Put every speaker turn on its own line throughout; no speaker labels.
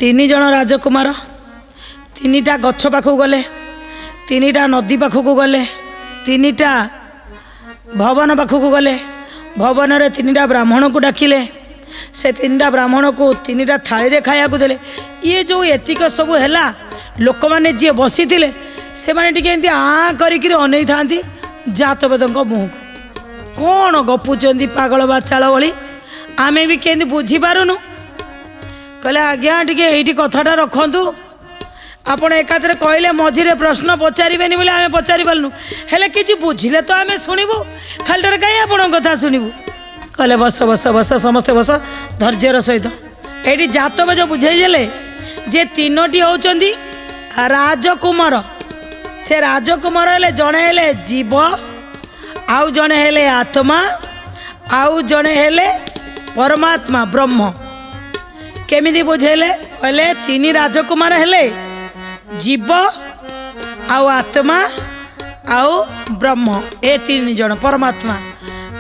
तीन जन राजकुमार तीनिटा गछ पाखक गले, तीनिटा नदी पाखक गले, तीनिटा भवन पाखक गले। भवन रे तीनिटा ब्राह्मण को डाकिले, से तीनिटा ब्राह्मण को तीनिटा थाली रे खाया को देले। ये जो एतिक सब हैला लोक माने जे बसी थिले से माने टिके एंती आ करिकि अनै थांती जातवेदक मुह को कौन गपुचंदी पागल बाचाल भली। आमे भी केंदी बुझी पारुनु। कहले आज्ञा टिके एइठी कथाटा रखंतु। आपण एकाथरे कहले मझिरे प्रश्न पचारिबेनी बोले आमे पचारि पालनु, हेले किछि बुझिले तो आमे सुनिबु, खालटारे काई आपण कथा सुनिबु। कहले बस बस बस समस्ते बस धैर्यर सहित। एइठी जातवेद बुझाई देले जे तीनोटी होउचंदी राजकुमार। से राजकुमार हेले जणे हेले जीव, आउ जणे हेले आत्मा, आउ जणे हेले परमात्मा ब्रह्म। केमिति बुझेले? कहले तीन राजकुमार हेले जीव आउ आत्मा आउ ब्रह्म, ए तीन जन परमात्मा।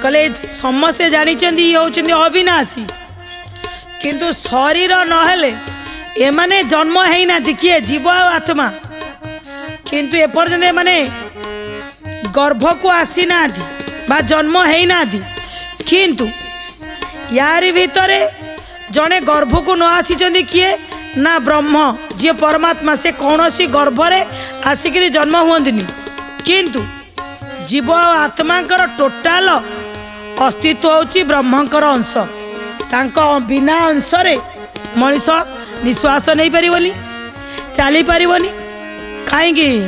कहले समस्ते जानिचंदी ये होचंदी अविनाशी, किंतु शरीर नहेले एमाने जन्म है ना। किए जीव आ आत्मा, किंतु एपर्यंत एमाने गर्भ को आसी ना बा जन्म है ना। किंतु यारी भितरे जने गर्भ को न आसी किए ना ब्रह्म जी परमात्मा। से कौन सी गर्भरे आसिक जन्म हुअन्तिनी, किंतु जीव आत्मांकर टोटाल अस्तित्व होची ब्रह्मंकर अंश। तांको बिना अंशरे मनीष निश्वास नहीं पारिबनी, चली पारिबनी। कहीं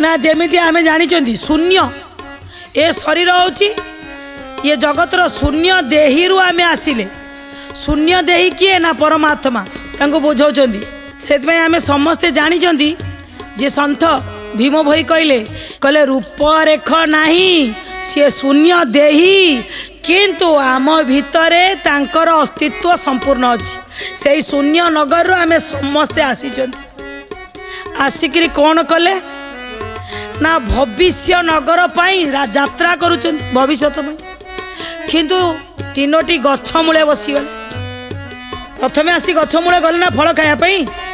ना जेमिति आमे जानिचंदी शून्य ए शरीर होची, ये जगतर शून्य देही रु आमे आसिले। शून्य देही किए ना परमात्मा, तांको बुझाउचंदी। सेतमे आमे समस्ते जानिचंदी जे संत भीम भई कहले रूप रेख नाही से शून्य देही, किंतु आम भितरे तांकर अस्तित्व संपूर्ण अछि। से शून्य नगर रु आमे समस्ते आसीचंदी। आसिकरी कौन कले ना भविष्य नगर पाई यात्रा करुचंदी भविष्यत में। किंतु तीनोटी गछ मूले बसीगले। प्रथमे आसी गछ मूले गले ना फल खाया,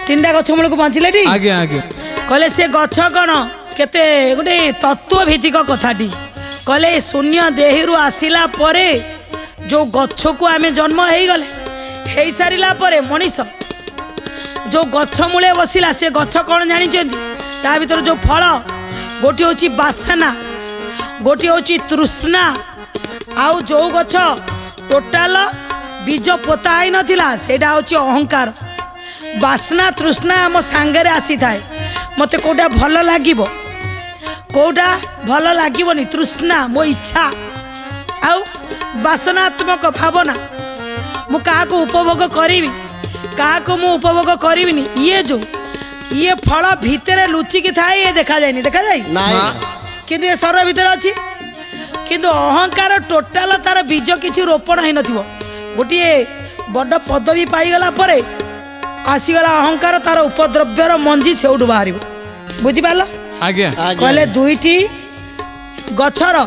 तीनटा गछ मूल को पहुँचले। कहले से गछ कौन केते गोटे तत्व भित्तिक कथाटी। कहले शून्य देही रु आसिला परे जो गछ को आमे जन्म हो गले, हो सारा परे मनीष जो गछ मूले बसिला से गछ कौन जानिचंदी? ता भीतर जो फल गोटे होची बासना, गोटे होची तृष्णा, आउ जो गछ टोटाल बीज पोता ही नथिला सेटा होची अहंकार। बासना तृष्णा आम सांगरे आसी थाए। मते कोटा भल लागिबो, कोटा भल लागिबोनी। तृष्णा मो इच्छा आउ बासनात्मक भावना, मु काहा को उपभोग करिवि, काहा को मु उपभोग करिविनी। ये फल भितरे लुचिकी थाए, ये देखा जाए देखा जाए किंतु ये शरीर भितर अच्छी। किंतु अहंकार टोटाल तार बीज किछि रोपण है नथिबो। गोटे बड़ पदवी पाईगला परे आसीगला अहंकार, तार उपद्रव्यर मंजी सेउठु बाहर। बुझिपाल? कहले दुईटी गछर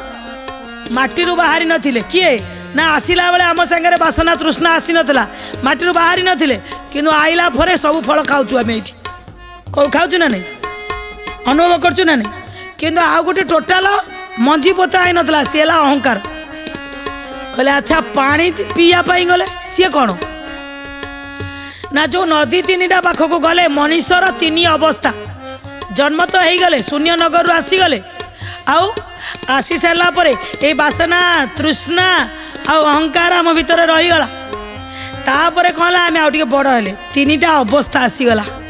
माटी रु बाहरी नथिले किए ना आसिला बेले आम संगे बासना तृष्णा आसी नथिला, माटी रु बाहरी नथिले। किंतु आइला परे सब फल खाउछु आमे एठी। खाउछु ना नहीं, अनुभव करछु ना नहीं। किंतु आ गोटे टोटाल मंजी पोता आई नथिला, सी हला अहंकार। कहले अच्छा पानी पिया पाई गले सी कौन ना जो नदी तीनिटा पाखक गले मनीषर तीन अवस्था। जन्म तो हो गले शून्य नगर रु आसीगले, आउ आसी सारा पर ये बासना तृष्णा आउ अहंकार आम भितर रहीगला। तापर कौन आम आउ टे बड़ हेले तीनिटा अवस्था आसीगला।